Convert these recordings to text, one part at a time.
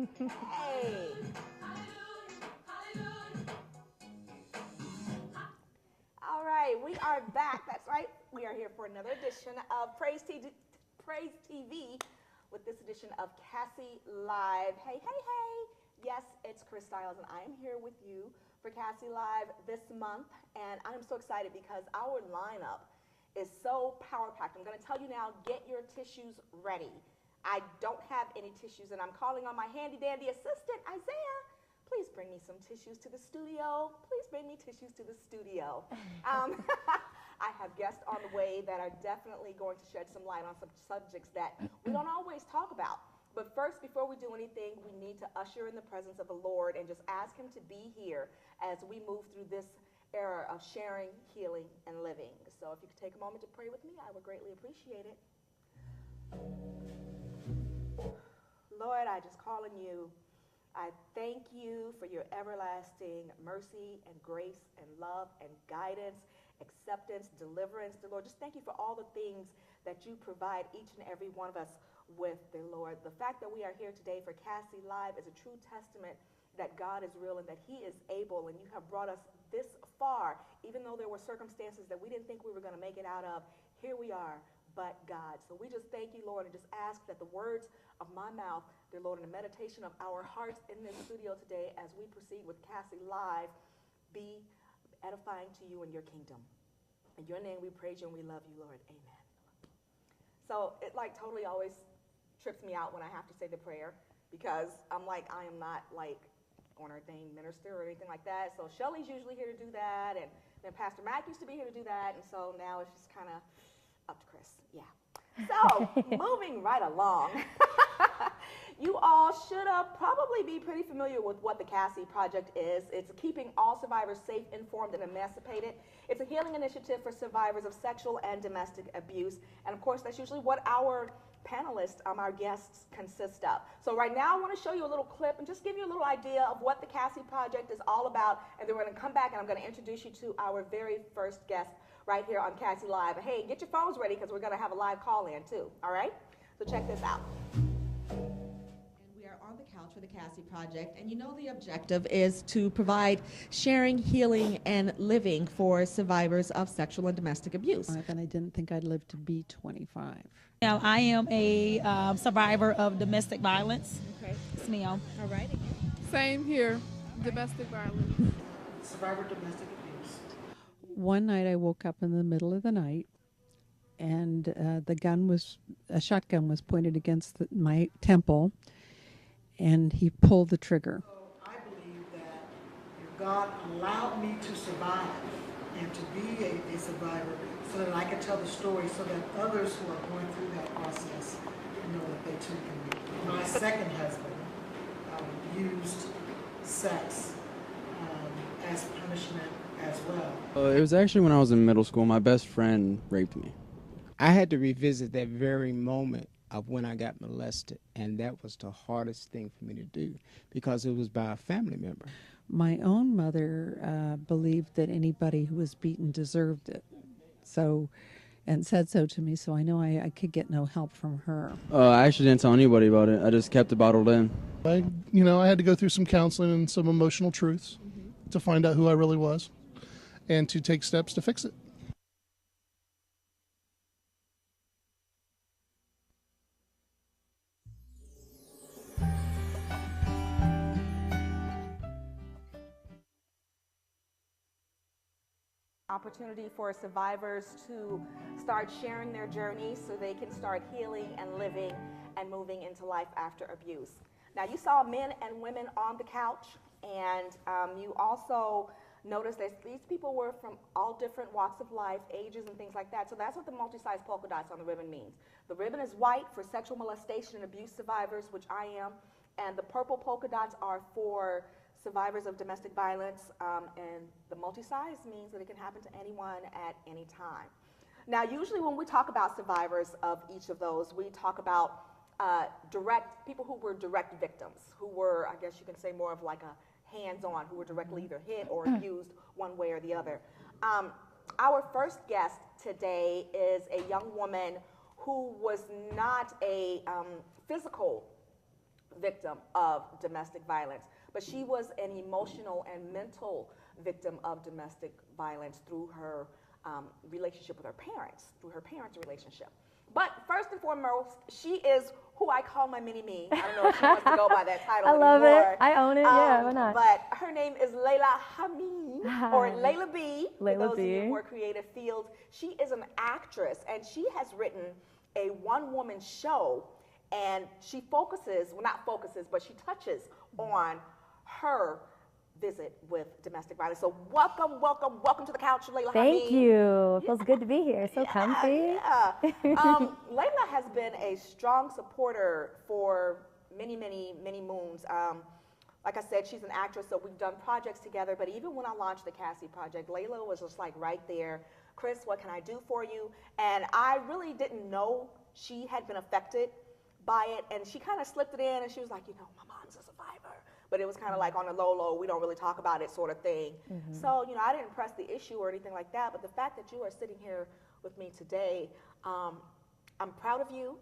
Hey. All right, we are back. That's right. We are here for another edition of Praise TV with this edition of KASSIE Live. Hey, hey, hey. Yes, it's Khrys and I am here with you for KASSIE Live this month. And I'm so excited because our lineup is so power-packed. I'm going to tell you now, get your tissues ready. I don't have any tissues, and I'm calling on my handy-dandy assistant, Isaiah. Please bring me some tissues to the studio. Please bring me tissues to the studio. I have guests on the way that are definitely going to shed some light on some subjects that we don't always talk about. But first, before we do anything, we need to usher in the presence of the Lord and just ask him to be here as we move through this era of sharing, healing, and living. So if you could take a moment to pray with me, I would greatly appreciate it. Lord, I just call on you. I thank you for your everlasting mercy and grace and love and guidance, acceptance, deliverance, dear Lord. Just thank you for all the things that you provide each and every one of us with, dear Lord. The fact that we are here today for KASSIE Live is a true testament that God is real and that he is able, and you have brought us this far, even though there were circumstances that we didn't think we were going to make it out of. Here we are, but God. So we just thank you, Lord, and just ask that the words of my mouth, dear Lord, and the meditation of our hearts in this studio today as we proceed with KASSIE Live be edifying to you and your kingdom. In your name we praise you and we love you, Lord. Amen. So it like totally always trips me out when I have to say the prayer because I'm like, I am not like an ordained minister or anything like that. So Shelly's usually here to do that, and then Pastor Mac used to be here to do that, and so now it's just kind of up to Khrys. Yeah. So, moving right along, you all should probably be pretty familiar with what the KASSIE Project is. It's keeping all survivors safe, informed, and emancipated. It's a healing initiative for survivors of sexual and domestic abuse. And of course, that's usually what our panelists, our guests, consist of. So right now, I want to show you a little clip and just give you a little idea of what the KASSIE Project is all about. And then we're going to come back and I'm going to introduce you to our very first guest right here on KASSIE Live. Hey, get your phones ready because we're going to have a live call-in too, all right? So check this out. And we are on the couch for the KASSIE Project, and you know the objective is to provide sharing, healing, and living for survivors of sexual and domestic abuse. And I didn't think I'd live to be 25. Now, I am a survivor of domestic violence. Okay. It's me on. All right. Same here, domestic violence. Survivor of domestic abuse. One night I woke up in the middle of the night and a shotgun was pointed against my temple, and he pulled the trigger. So I believe that if God allowed me to survive and to be a survivor so that I can tell the story so that others who are going through that process know that they too can be. My second husband used sex as punishment as well. It was actually when I was in middle school. My best friend raped me. I had to revisit that very moment of when I got molested, and that was the hardest thing for me to do because it was by a family member. My own mother believed that anybody who was beaten deserved it, and said so to me, so I know I could get no help from her. I actually didn't tell anybody about it. I just kept it bottled in. I had to go through some counseling and some emotional truths to find out who I really was and to take steps to fix it. Opportunity for survivors to start sharing their journey so they can start healing and living and moving into life after abuse. Now, you saw men and women on the couch, and you also noticed that these people were from all different walks of life, ages, and things like that. So that's what the multi-sized polka dots on the ribbon means. The ribbon is white for sexual molestation and abuse survivors, which I am, and the purple polka dots are for survivors of domestic violence, and the multi-size means that it can happen to anyone at any time. Now, usually when we talk about survivors of each of those, we talk about people who were direct victims, who were, I guess you can say, more of like a hands-on, who were directly either hit or abused one way or the other. Our first guest today is a young woman who was not a physical victim of domestic violence, but she was an emotional and mental victim of domestic violence through her relationship with her parents, through her parents' relationship. But first and foremost, she is who I call my mini-me. I don't know if she wants to go by that title I love anymore. it. I own it. Yeah, why not? But her name is Laila Hameen, or Laila B, for Laila those of you B. in more creative fields. She is an actress, and she has written a one-woman show, and she focuses, well, not focuses, but she touches on her visit with domestic violence. So welcome, welcome, welcome to the couch, Laila Hameen. Thank you. It feels good to be here. So comfy. Yeah. Layla has been a strong supporter for many, many, many moons. Like I said, she's an actress, so we've done projects together, but even when I launched the KASSIE project, Layla was just like right there. Khrys, what can I do for you? And I really didn't know she had been affected by it, and she kind of slipped it in, and she was like, you know, my mom's a survivor. But it was kind of like on the low, we don't really talk about it sort of thing. So, you know, I didn't press the issue or anything like that, but the fact that you are sitting here with me today, I'm proud of you.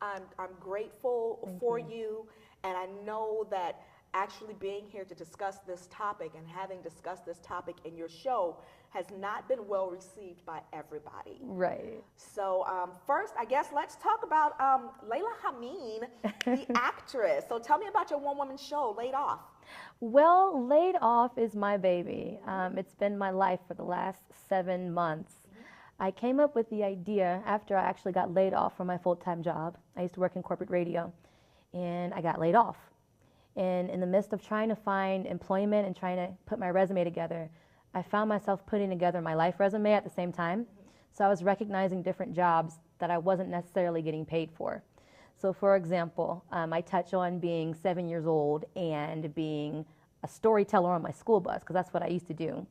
I'm grateful for you, and I know that actually being here to discuss this topic and having discussed this topic in your show has not been well received by everybody. Right. So first, I guess let's talk about Laila Hameen, the actress. So tell me about your one-woman show, LaidOff. Well, LaidOff is my baby. It's been my life for the last 7 months. I came up with the idea after I actually got laid off from my full-time job. I used to work in corporate radio, and I got laid off. And in the midst of trying to find employment and trying to put my resume together, I found myself putting together my life resume at the same time. So I was recognizing different jobs that I wasn't necessarily getting paid for. So for example, I touch on being 7 years old and being a storyteller on my school bus, because that's what I used to do.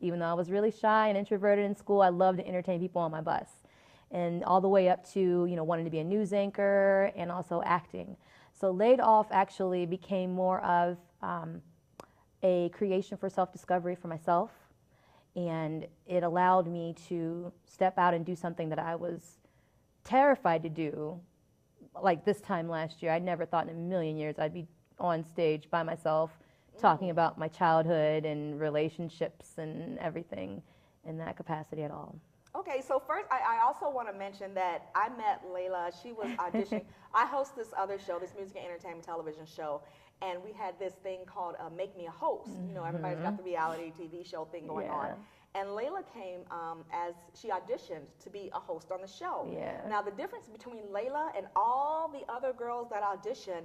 Even though I was really shy and introverted in school, I loved to entertain people on my bus. And all the way up to, you know, wanting to be a news anchor and also acting. So LaidOff actually became more of a creation for self-discovery for myself. And it allowed me to step out and do something that I was terrified to do. Like this time last year, I never thought in a million years I'd be on stage by myself talking about my childhood and relationships and everything in that capacity at all. Okay, so first, I also want to mention that I met Layla. She was auditioning. I host this other show, this music and entertainment television show, and we had this thing called Make Me a Host. You know, everybody's got the reality TV show thing going on. And Layla came as she auditioned to be a host on the show. Now, the difference between Layla and all the other girls that auditioned,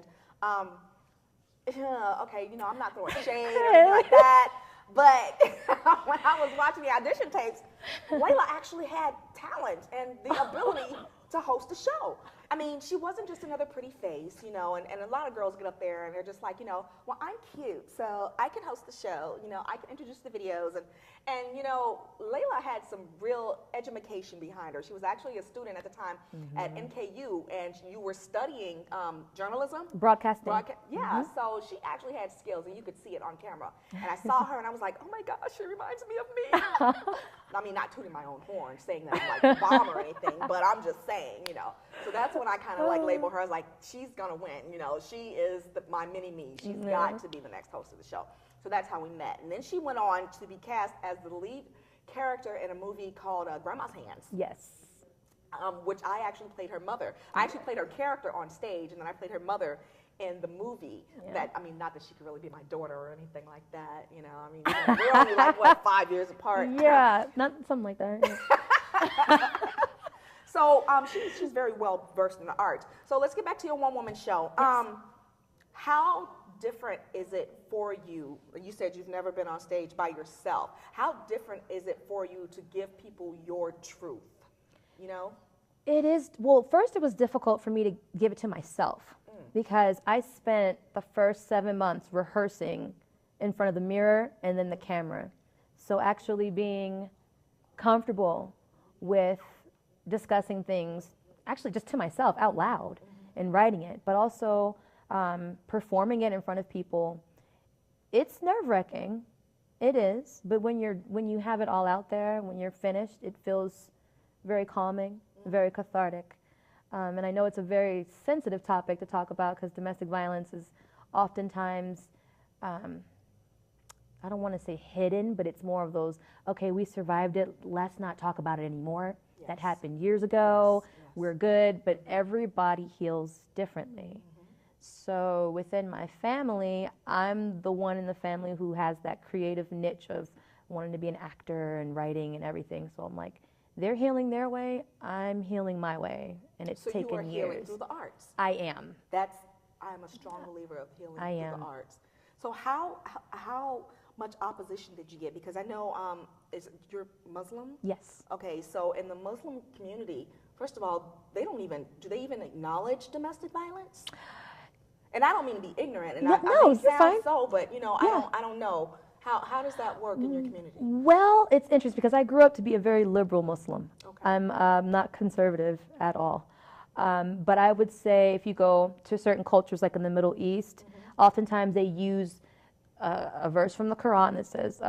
okay, you know, I'm not throwing shade or anything like that, but when I was watching the audition tapes, Layla actually had talent and the ability to host a show. I mean, she wasn't just another pretty face, you know, and a lot of girls get up there and they're just like, you know, well, I'm cute, so I can host the show, you know, I can introduce the videos, and you know, Layla had some real education behind her. She was actually a student at the time at NKU, and you were studying journalism. Broadcasting. So she actually had skills, and you could see it on camera. And I saw her, and I was like, oh my gosh, she reminds me of me. I mean, not tooting my own horn, saying that I'm like a bomb or anything, but I'm just saying, you know. So that's when I kind of like label her as like, she's gonna win, you know. She is my mini-me. She's got to be the next host of the show. So that's how we met. And then she went on to be cast as the lead character in a movie called Grandma's Hands. Yes. Which I actually played her mother. I actually played her character on stage, and then I played her mother in the movie. That, I mean, not that she could really be my daughter or anything like that, you know. I mean, you know, we're only like, what, 5 years apart? Yeah, not something like that. Yeah. So she's very well versed in the art. So let's get back to your one-woman show. How different is it for you? You said you've never been on stage by yourself. How different is it for you to give people your truth? You know? It is, well, first it was difficult for me to give it to myself because I spent the first 7 months rehearsing in front of the mirror and then the camera. So actually being comfortable with discussing things, actually just to myself out loud and writing it, but also performing it in front of people. It's nerve-wracking. It is, but when you have it all out there, when you're finished, it feels very calming, very cathartic. And I know it's a very sensitive topic to talk about because domestic violence is oftentimes, I don't want to say hidden, but it's more of those, okay, we survived it, let's not talk about it anymore. Yes. That happened years ago, Yes, yes. we're good, but everybody heals differently. So within my family, I'm the one in the family who has that creative niche of wanting to be an actor and writing and everything. So I'm like, they're healing their way, I'm healing my way, and it's So taken you are healing years. through the arts. I am. I'm a strong believer of healing I through am. the arts. So how much opposition did you get? Because I know you're Muslim? Yes. Okay, so in the Muslim community, first of all, do they even acknowledge domestic violence? And I don't mean to be ignorant, and No, I no, may you're sound fine. so, but Yeah. I don't know. How does that work in your community? Well, it's interesting because I grew up to be a very liberal Muslim. Okay. I'm not conservative at all. But I would say if you go to certain cultures like in the Middle East, oftentimes they use a verse from the Quran that says,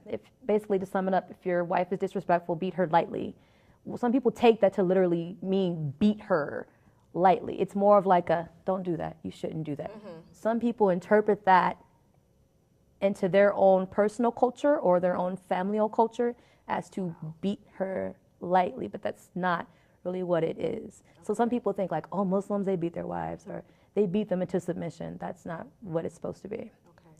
if basically to sum it up, if your wife is disrespectful, beat her lightly. Well, some people take that to literally mean beat her lightly. It's more of like a, don't do that, you shouldn't do that. Some people interpret that into their own personal culture or their own familial culture as to beat her lightly, but that's not really what it is. So some people think like, oh, Muslims, they beat their wives or they beat them into submission. That's not what it's supposed to be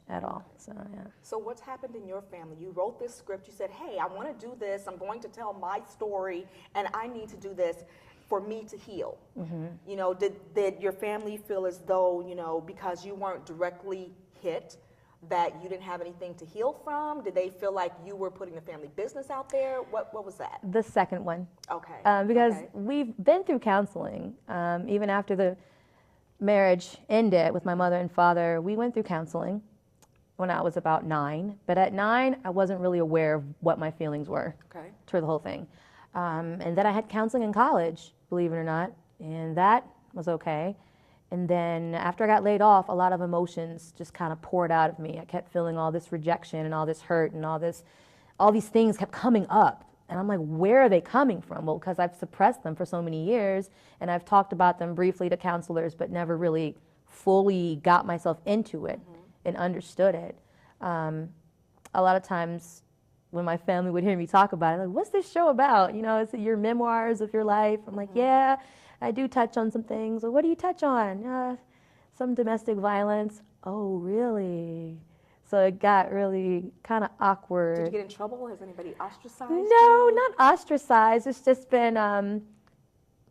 at all. So, yeah. So what's happened in your family? You wrote this script, you said, hey, I want to do this, I'm going to tell my story, and I need to do this for me to heal. You know, did your family feel as though, because you weren't directly hit, that you didn't have anything to heal from? Did they feel like you were putting the family business out there? What was that? The second one. Okay. Because okay. we've been through counseling. Even after the marriage ended with my mother and father, we went through counseling when I was about 9. But at 9, I wasn't really aware of what my feelings were toward the whole thing. And then I had counseling in college, believe it or not, and that was okay. And then after I got laid off, a lot of emotions just kind of poured out of me. I kept feeling all this rejection and all this hurt and all these things kept coming up. And I'm like, where are they coming from? Well, because I've suppressed them for so many years, and I've talked about them briefly to counselors, but never really fully got myself into it and understood it. A lot of times when my family would hear me talk about it, like, what's this show about? Is it your memoirs of your life? I'm like, yeah, I do touch on some things. Well, what do you touch on? Some domestic violence. Oh, really? So it got really kind of awkward. Did you get in trouble? Has anybody ostracized No, you? not ostracized. It's just been,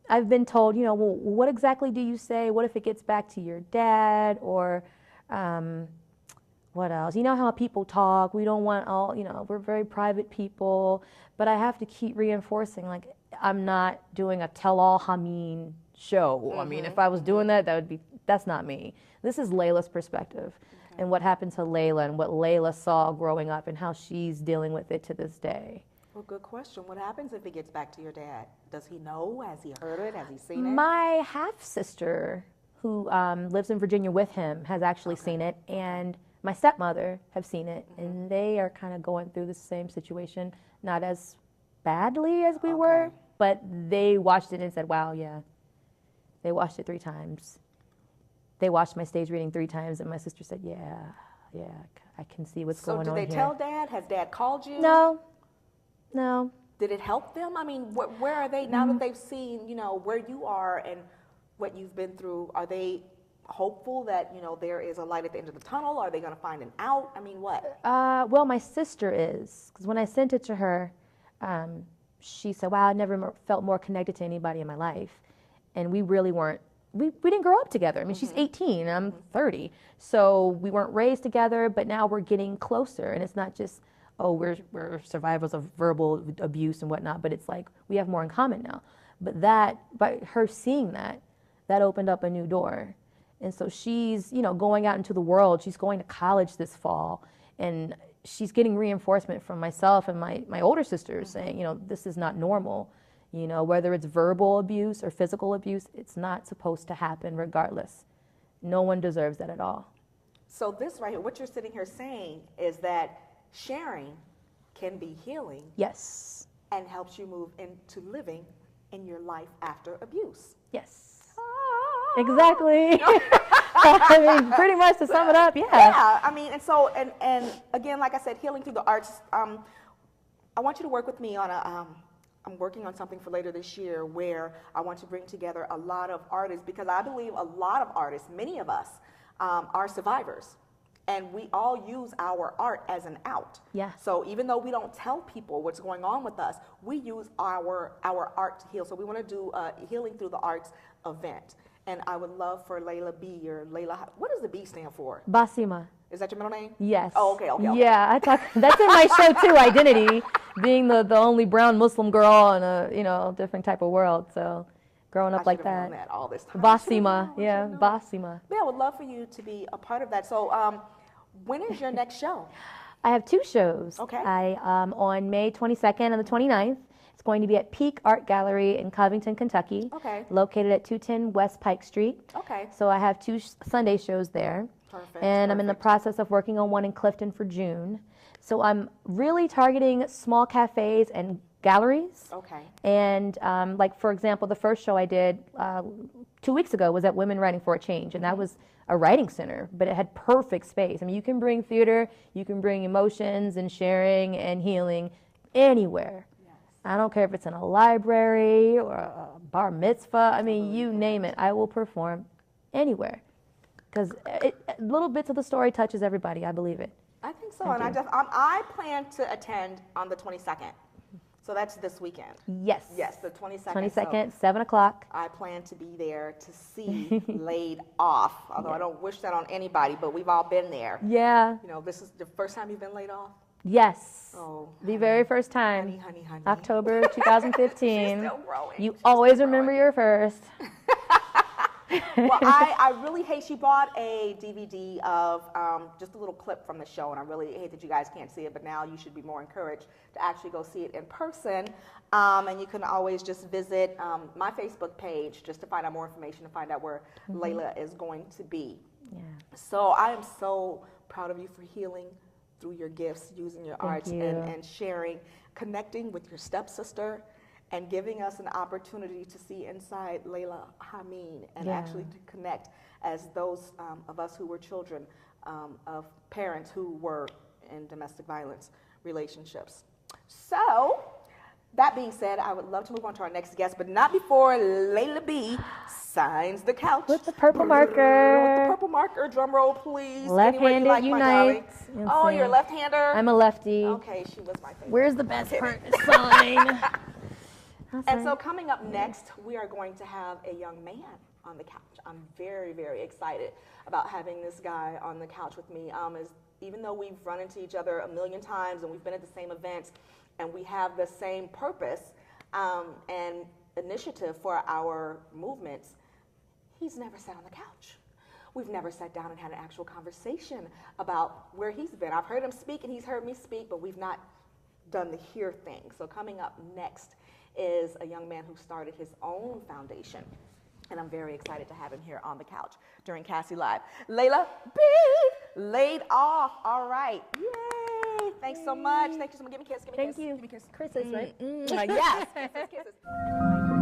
I've been told, well, what exactly do you say? What if it gets back to your dad? Or what else? You know how people talk. We don't want all, we're very private people. But I have to keep reinforcing, like, I'm not doing a tell-all Hameen show. I mean, if I was doing that, that's not me. This is Layla's perspective and what happened to Layla and what Layla saw growing up and how she's dealing with it to this day. Well, good question. What happens if it gets back to your dad? Does he know? Has he heard it? Has he seen it? My half-sister, who lives in Virginia with him, has actually seen it, and my stepmother have seen it, and they are kind of going through the same situation, not as badly as we were, but they watched it and said, wow, yeah. They watched it 3 times. They watched my stage reading 3 times, and my sister said, yeah, I can see what's going on here. So did they tell Dad? Has Dad called you? No. Did it help them? I mean, where are they now that they've seen, where you are and what you've been through? Are they hopeful that, there is a light at the end of the tunnel? Are they going to find an out? I mean, what? Well, my sister is, because when I sent it to her, she said, wow, I never felt more connected to anybody in my life. And we really weren't, we didn't grow up together. I mean, she's 18, I'm 30. So we weren't raised together, but now we're getting closer. And it's not just, oh, we're survivors of verbal abuse and whatnot, but it's like we have more in common now. But by her seeing that opened up a new door. And so she's, going out into the world. She's going to college this fall. And she's getting reinforcement from myself and my older sisters saying, this is not normal. Whether it's verbal abuse or physical abuse, it's not supposed to happen regardless. No one deserves that at all. So this right here, what you're sitting here saying is that sharing can be healing. Yes. And helps you move into living in your life after abuse. Yes. Exactly. I mean, pretty much to sum it up, yeah. Yeah, I mean, and so, and again, like I said, healing through the arts. I want you to work with me on I'm working on something for later this year where I want to bring together a lot of artists, because I believe a lot of artists, many of us, are survivors. And we all use our art as an out. Yeah. So even though we don't tell people what's going on with us, we use our art to heal. So we want to do a Healing Through the Arts event. And I would love for Layla B or Layla. What does the B stand for? Basima. Is that your middle name? Yes. Oh, okay. Yeah, I talk. That's in my show too. Identity, being the only brown Muslim girl in a different type of world. So, growing up like that. Known that all this time. Basima. Yeah, Basima. Yeah, I would love for you to be a part of that. So, when is your next show? I have 2 shows. Okay. On May 22nd and the 29th. It's going to be at Peak Art Gallery in Covington, Kentucky. Okay. Located at 210 West Pike Street. Okay. So I have 2 Sunday shows there. Perfect. And I'm in the process of working on one in Clifton for June. So I'm really targeting small cafes and galleries. Okay. And like, for example, the first show I did 2 weeks ago was at Women Writing for a Change, and that was a writing center, but it had perfect space. I mean, you can bring theater, you can bring emotions and sharing and healing anywhere. Yes. I don't care if it's in a library or a bar mitzvah. I mean, you name it, I will perform anywhere. Because little bits of the story touches everybody. I believe it. I think so, and I plan to attend on the 22nd. So that's this weekend. Yes. Yes, the 22nd. 22nd, 7 o'clock. I plan to be there to see LaidOff. Although I don't wish that on anybody, but we've all been there. Yeah. You know, this is the first time you've been laid off? Yes. Oh, the very first time. Honey. October 2015. She's still growing. You always remember your first. Well, I really hate, she bought a DVD of just a little clip from the show, and I really hate that you guys can't see it, but now you should be more encouraged to actually go see it in person. And you can always just visit my Facebook page just to find out more information and find out where Layla is going to be. Yeah. So I am so proud of you for healing through your gifts, using your arts and sharing, connecting with your stepsister, and giving us an opportunity to see inside Laila Hameen and actually to connect as those of us who were children of parents who were in domestic violence relationships. So, that being said, I would love to move on to our next guest, but not before Layla B signs the couch. With the purple marker. With the purple marker, drum roll please. Left-handed unites. Oh, you're a left-hander? I'm a lefty. Okay, she was my favorite. Where's the best part to sign? And so coming up next, we are going to have a young man on the couch. I'm very, very excited about having this guy on the couch with me. Even though we've run into each other a million times and we've been at the same events and we have the same purpose and initiative for our movements, he's never sat on the couch. We've never sat down and had an actual conversation about where he's been. I've heard him speak and he's heard me speak, but we've not done the hear thing. So coming up next is a young man who started his own foundation. And I'm very excited to have him here on the couch during KASSIE Live. Layla B, LaidOff. All right. Yay. Thanks so much. Thank you so much. Give me a kiss. Give me a kiss. Thank you. Give me a kiss. Chris's, right? Yes. Kisses.